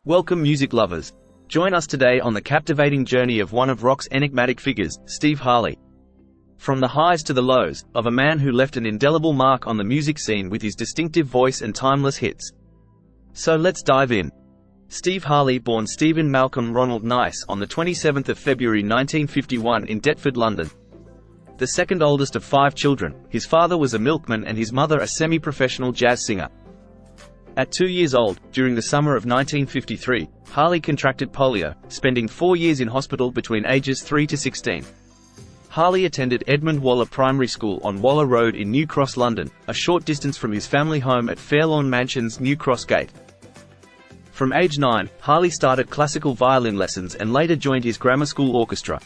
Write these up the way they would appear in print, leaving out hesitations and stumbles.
Welcome, music lovers. Join us today on the captivating journey of one of rock's enigmatic figures, Steve Harley. From the highs to the lows, of a man who left an indelible mark on the music scene with his distinctive voice and timeless hits. So let's dive in. Steve Harley, born Stephen Malcolm Ronald Nice on the 27th of February 1951 in Deptford, London. The second oldest of 5 children, his father was a milkman and his mother a semi-professional jazz singer. At 2 years old, during the summer of 1953, Harley contracted polio, spending 4 years in hospital between ages 3 to 16. Harley attended Edmund Waller Primary School on Waller Road in New Cross, London, a short distance from his family home at Fairlawn Mansions, New Cross Gate. From age 9, Harley started classical violin lessons and later joined his grammar school orchestra.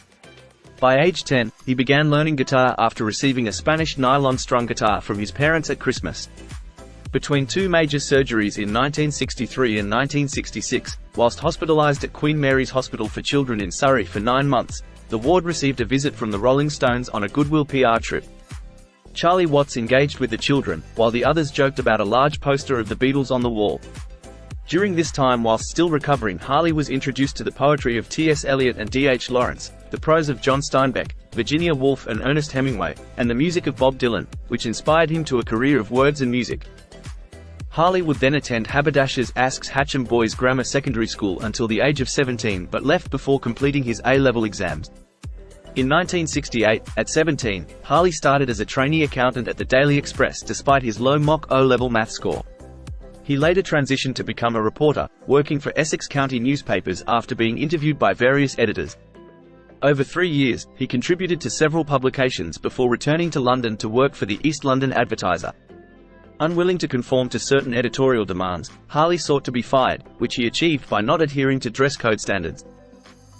By age 10, he began learning guitar after receiving a Spanish nylon-strung guitar from his parents at Christmas. Between 2 major surgeries in 1963 and 1966, whilst hospitalised at Queen Mary's Hospital for Children in Surrey for 9 months, the ward received a visit from the Rolling Stones on a goodwill PR trip. Charlie Watts engaged with the children, while the others joked about a large poster of the Beatles on the wall. During this time, whilst still recovering, Harley was introduced to the poetry of T.S. Eliot and D.H. Lawrence, the prose of John Steinbeck, Virginia Woolf and Ernest Hemingway, and the music of Bob Dylan, which inspired him to a career of words and music. Harley would then attend Haberdashers' Aske's Hatcham Boys' Grammar Secondary School until the age of 17, but left before completing his A-level exams. In 1968, at 17, Harley started as a trainee accountant at the Daily Express despite his low mock O-level math score. He later transitioned to become a reporter, working for Essex County newspapers after being interviewed by various editors. Over 3 years, he contributed to several publications before returning to London to work for the East London Advertiser. Unwilling to conform to certain editorial demands, Harley sought to be fired, which he achieved by not adhering to dress code standards.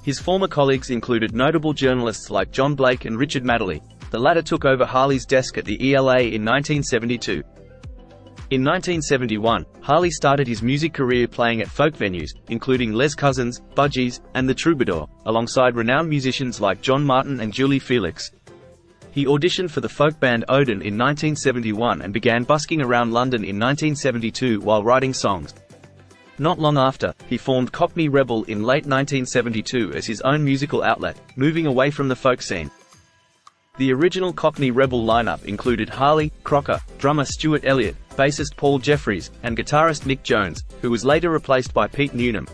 His former colleagues included notable journalists like John Blake and Richard Madeley. The latter took over Harley's desk at the ELA in 1972. In 1971, Harley started his music career playing at folk venues, including Les Cousins, Budgies, and the Troubadour, alongside renowned musicians like John Martin and Julie Felix. He auditioned for the folk band Odin in 1971 and began busking around London in 1972 while writing songs. Not long after, he formed Cockney Rebel in late 1972 as his own musical outlet, moving away from the folk scene. The original Cockney Rebel lineup included Harley, Crocker, drummer Stuart Elliott, bassist Paul Jeffries, and guitarist Nick Jones, who was later replaced by Pete Newnham.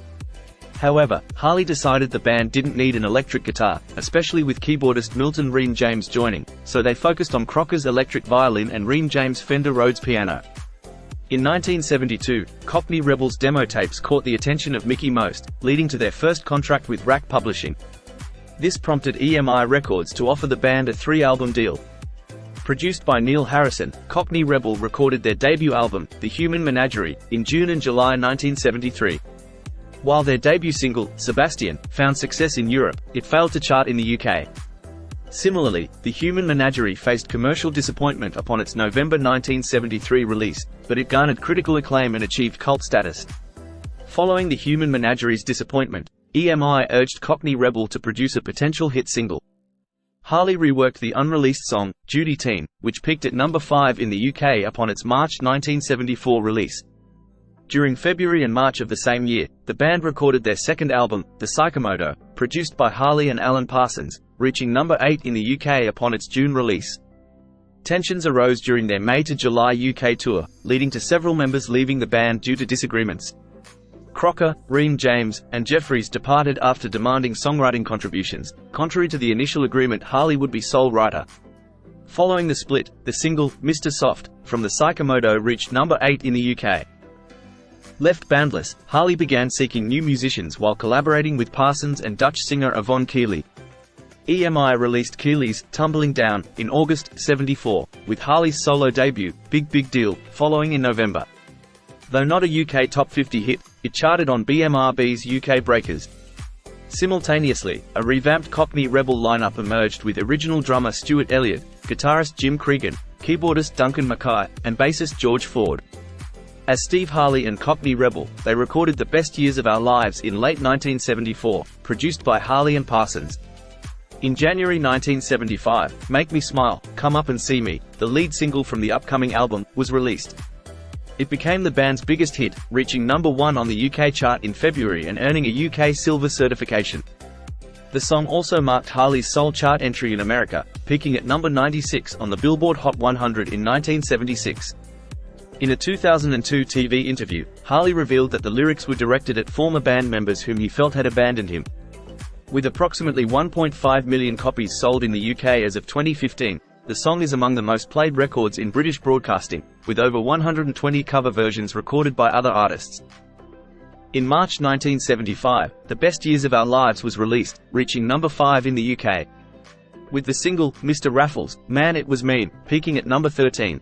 However, Harley decided the band didn't need an electric guitar, especially with keyboardist Milton Ream James joining, so they focused on Crocker's electric violin and Ream James' Fender Rhodes piano. In 1972, Cockney Rebel's demo tapes caught the attention of Mickey Most, leading to their first contract with Rack Publishing. This prompted EMI Records to offer the band a 3-album deal. Produced by Neil Harrison, Cockney Rebel recorded their debut album, The Human Menagerie, in June and July 1973. While their debut single, Sebastian, found success in Europe, it failed to chart in the UK. Similarly, The Human Menagerie faced commercial disappointment upon its November 1973 release, but it garnered critical acclaim and achieved cult status. Following The Human Menagerie's disappointment, EMI urged Cockney Rebel to produce a potential hit single. Harley reworked the unreleased song, Judy Teen, which peaked at number 5 in the UK upon its March 1974 release. During February and March of the same year, the band recorded their second album, The Psychomoto, produced by Harley and Alan Parsons, reaching number 8 in the UK upon its June release. Tensions arose during their May to July UK tour, leading to several members leaving the band due to disagreements. Crocker, Ream James, and Jeffries departed after demanding songwriting contributions. Contrary to the initial agreement, Harley would be sole writer. Following the split, the single, Mr. Soft, from The Psychomoto reached number 8 in the UK. Left bandless, Harley began seeking new musicians while collaborating with Parsons and Dutch singer Yvonne Keeley. EMI released Keeley's Tumbling Down in August '74, with Harley's solo debut, Big Big Deal, following in November. Though not a UK top 50 hit, it charted on BMRB's UK Breakers. Simultaneously, a revamped Cockney Rebel lineup emerged with original drummer Stuart Elliott, guitarist Jim Cregan, keyboardist Duncan Mackay, and bassist George Ford. As Steve Harley and Cockney Rebel, they recorded The Best Years of Our Lives in late 1974, produced by Harley and Parsons. In January 1975, Make Me Smile, Come Up and See Me, the lead single from the upcoming album, was released. It became the band's biggest hit, reaching number 1 on the UK chart in February and earning a UK Silver certification. The song also marked Harley's sole chart entry in America, peaking at number 96 on the Billboard Hot 100 in 1976. In a 2002 TV interview, Harley revealed that the lyrics were directed at former band members whom he felt had abandoned him. With approximately 1.5 million copies sold in the UK as of 2015, the song is among the most played records in British broadcasting, with over 120 cover versions recorded by other artists. In March 1975, The Best Years of Our Lives was released, reaching number 5 in the UK. With the single, Mr. Raffles, Man It Was Mean, peaking at number 13.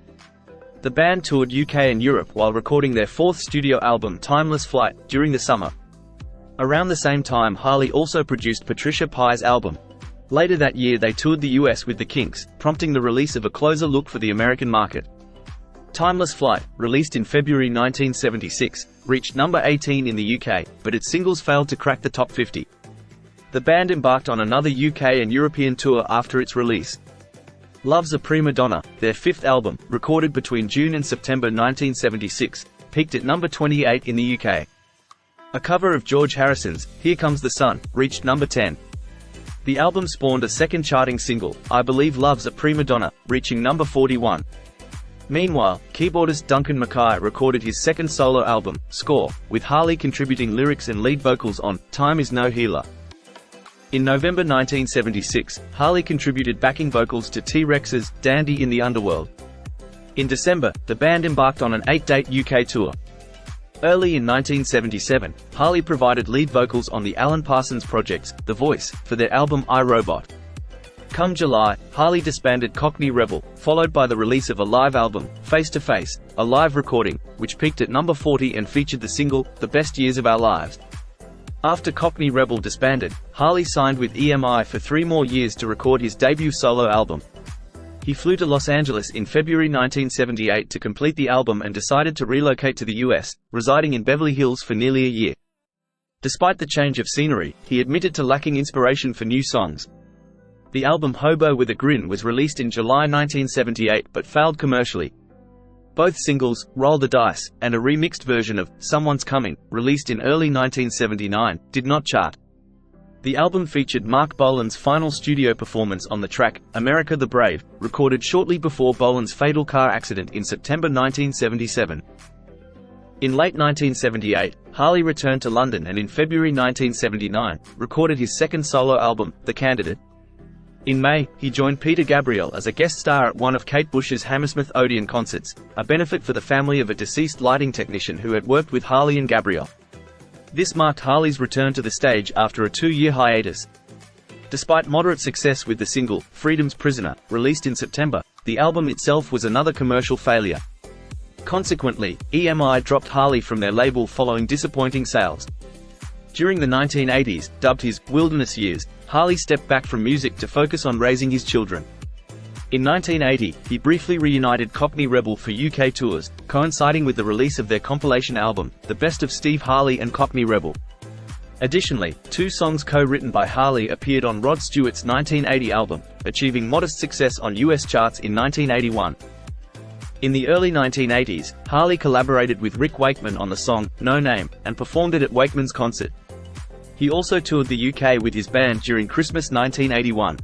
The band toured UK and Europe while recording their fourth studio album Timeless Flight, during the summer. Around the same time Harley also produced Patricia Pi's album. Later that year they toured the US with the Kinks, prompting the release of a closer look for the American market. Timeless Flight, released in February 1976, reached number 18 in the UK, but its singles failed to crack the top 50. The band embarked on another UK and European tour after its release. Love's a Prima Donna, their fifth album, recorded between June and September 1976, peaked at number 28 in the UK. A cover of George Harrison's Here Comes the Sun reached number 10. The album spawned a second charting single, I Believe Love's a Prima Donna, reaching number 41. Meanwhile, keyboardist Duncan Mackay recorded his second solo album, Score, with Harley contributing lyrics and lead vocals on Time Is No Healer. In November 1976, Harley contributed backing vocals to T-Rex's Dandy in the Underworld. In December, the band embarked on an 8-date UK tour. Early in 1977, Harley provided lead vocals on the Alan Parsons Project's The Voice for their album I, Robot. Come July, Harley disbanded Cockney Rebel, followed by the release of a live album, Face to Face, a live recording, which peaked at number 40 and featured the single, The Best Years of Our Lives. After Cockney Rebel disbanded, Harley signed with EMI for 3 more years to record his debut solo album. He flew to Los Angeles in February 1978 to complete the album and decided to relocate to the US, residing in Beverly Hills for nearly a year. Despite the change of scenery, he admitted to lacking inspiration for new songs. The album Hobo with a Grin was released in July 1978 but failed commercially. Both singles, Roll the Dice, and a remixed version of Someone's Coming, released in early 1979, did not chart. The album featured Mark Bolan's final studio performance on the track, America the Brave, recorded shortly before Bolan's fatal car accident in September 1977. In late 1978, Harley returned to London and in February 1979, recorded his second solo album, The Candidate. In May, he joined Peter Gabriel as a guest star at one of Kate Bush's Hammersmith Odeon concerts, a benefit for the family of a deceased lighting technician who had worked with Harley and Gabriel. This marked Harley's return to the stage after a 2-year hiatus. Despite moderate success with the single, Freedom's Prisoner, released in September, the album itself was another commercial failure. Consequently, EMI dropped Harley from their label following disappointing sales. During the 1980s, dubbed his wilderness years, Harley stepped back from music to focus on raising his children. In 1980, he briefly reunited Cockney Rebel for UK tours, coinciding with the release of their compilation album, The Best of Steve Harley and Cockney Rebel. Additionally, 2 songs co-written by Harley appeared on Rod Stewart's 1980 album, achieving modest success on US charts in 1981. In the early 1980s, Harley collaborated with Rick Wakeman on the song, No Name, and performed it at Wakeman's concert. He also toured the UK with his band during Christmas 1981.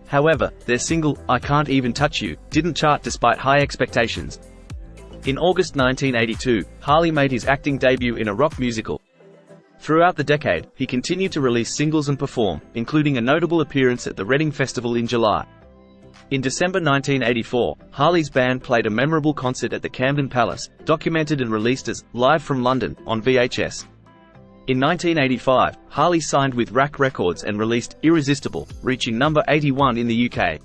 However, their single, I Can't Even Touch You, didn't chart despite high expectations. In August 1982, Harley made his acting debut in a rock musical. Throughout the decade, he continued to release singles and perform, including a notable appearance at the Reading Festival in July. In December 1984, Harley's band played a memorable concert at the Camden Palace, documented and released as Live from London on VHS. In 1985, Harley signed with Rack Records and released Irresistible, reaching number 81 in the UK.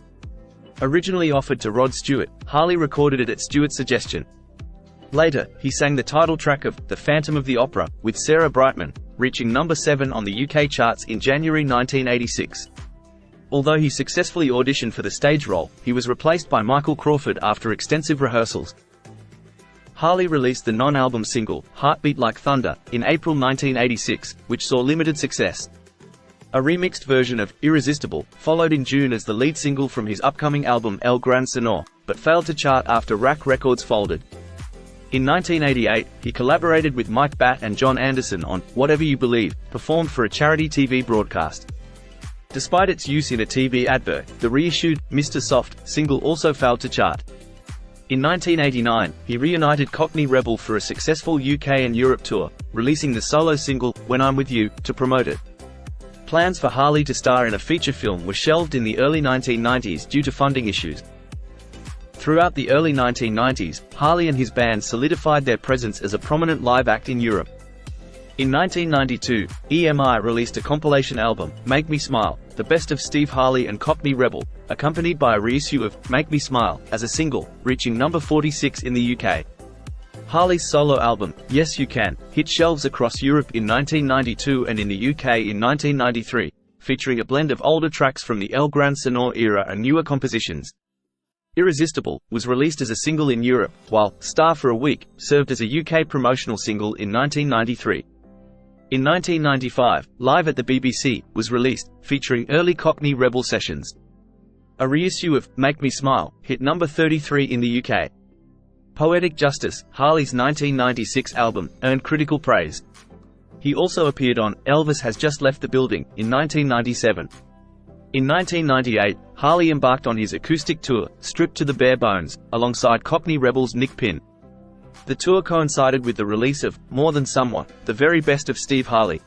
Originally offered to Rod Stewart, Harley recorded it at Stewart's suggestion. Later, he sang the title track of The Phantom of the Opera with Sarah Brightman, reaching number 7 on the UK charts in January 1986. Although he successfully auditioned for the stage role, he was replaced by Michael Crawford after extensive rehearsals. Harley released the non-album single, Heartbeat Like Thunder, in April 1986, which saw limited success. A remixed version of Irresistible followed in June as the lead single from his upcoming album El Gran Senor, but failed to chart after Rack Records folded. In 1988, he collaborated with Mike Batt and John Anderson on Whatever You Believe, performed for a charity TV broadcast. Despite its use in a TV advert, the reissued Mr. Soft single also failed to chart. In 1989, he reunited Cockney Rebel for a successful UK and Europe tour, releasing the solo single, When I'm With You, to promote it. Plans for Harley to star in a feature film were shelved in the early 1990s due to funding issues. Throughout the early 1990s, Harley and his band solidified their presence as a prominent live act in Europe. In 1992, EMI released a compilation album, Make Me Smile, the best of Steve Harley and Cockney Rebel, accompanied by a reissue of Make Me Smile as a single, reaching number 46 in the UK. Harley's solo album, Yes You Can, hit shelves across Europe in 1992 and in the UK in 1993, featuring a blend of older tracks from the El Gran Sonor era and newer compositions. Irresistible was released as a single in Europe, while Star for a Week served as a UK promotional single in 1993. In 1995, Live at the BBC was released, featuring early Cockney Rebel sessions. A reissue of Make Me Smile hit number 33 in the UK. Poetic Justice, Harley's 1996 album, earned critical praise. He also appeared on Elvis Has Just Left the Building in 1997. In 1998, Harley embarked on his acoustic tour, Stripped to the Bare Bones, alongside Cockney Rebel's Nick Pinn. The tour coincided with the release of More Than Someone, the very best of Steve Harley.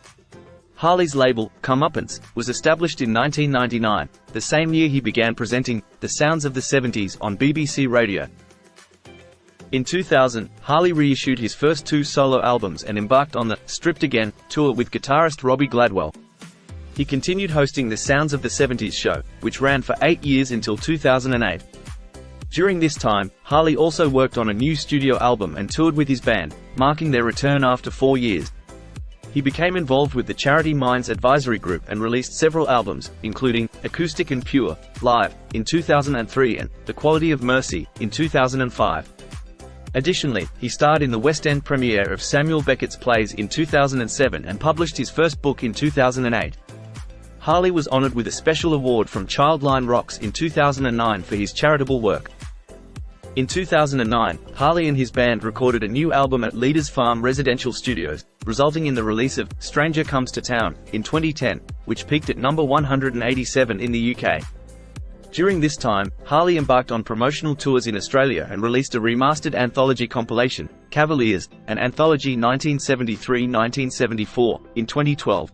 Harley's label, Comeuppance, was established in 1999, the same year he began presenting The Sounds of the 70s on BBC Radio. In 2000, Harley reissued his first two solo albums and embarked on the Stripped Again tour with guitarist Robbie Gladwell. He continued hosting the Sounds of the 70s show, which ran for 8 years until 2008. During this time, Harley also worked on a new studio album and toured with his band, marking their return after 4 years. He became involved with the charity Minds Advisory Group and released several albums, including Acoustic and Pure, Live, in 2003 and The Quality of Mercy, in 2005. Additionally, he starred in the West End premiere of Samuel Beckett's plays in 2007 and published his first book in 2008. Harley was honored with a special award from Childline Rocks in 2009 for his charitable work. In 2009, Harley and his band recorded a new album at Leaders Farm Residential Studios, resulting in the release of Stranger Comes to Town in 2010, which peaked at number 187 in the UK. During this time, Harley embarked on promotional tours in Australia and released a remastered anthology compilation, Cavaliers, an anthology 1973-1974, in 2012.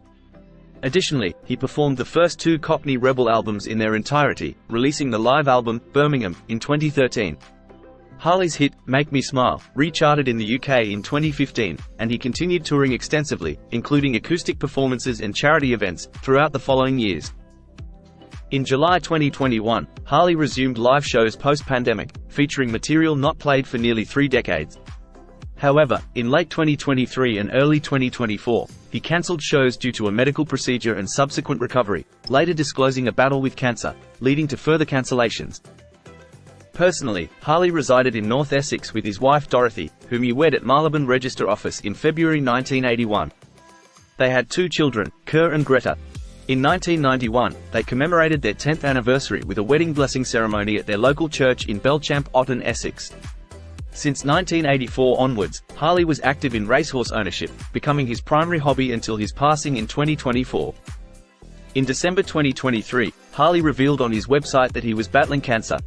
Additionally, he performed the first two Cockney Rebel albums in their entirety, releasing the live album, Birmingham, in 2013. Harley's hit, Make Me Smile, recharted in the UK in 2015, and he continued touring extensively, including acoustic performances and charity events, throughout the following years. In July 2021, Harley resumed live shows post-pandemic, featuring material not played for nearly 3 decades. However, in late 2023 and early 2024, he cancelled shows due to a medical procedure and subsequent recovery, later disclosing a battle with cancer, leading to further cancellations. Personally, Harley resided in North Essex with his wife Dorothy, whom he wed at Marylebone Register Office in February 1981. They had 2 children, Kerr and Greta. In 1991, they commemorated their 10th anniversary with a wedding blessing ceremony at their local church in Belchamp, Otten, Essex. Since 1984 onwards, Harley was active in racehorse ownership, becoming his primary hobby until his passing in 2024. In December 2023, Harley revealed on his website that he was battling cancer.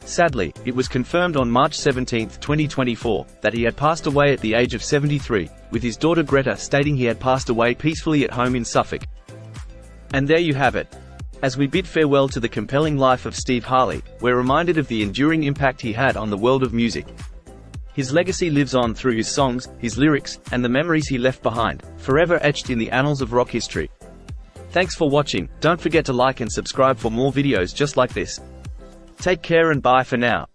Sadly, it was confirmed on March 17, 2024, that he had passed away at the age of 73, with his daughter Greta stating he had passed away peacefully at home in Suffolk. And there you have it. As we bid farewell to the compelling life of Steve Harley, we're reminded of the enduring impact he had on the world of music. His legacy lives on through his songs, his lyrics, and the memories he left behind, forever etched in the annals of rock history. Thanks for watching. Don't forget to like and subscribe for more videos just like this. Take care and bye for now.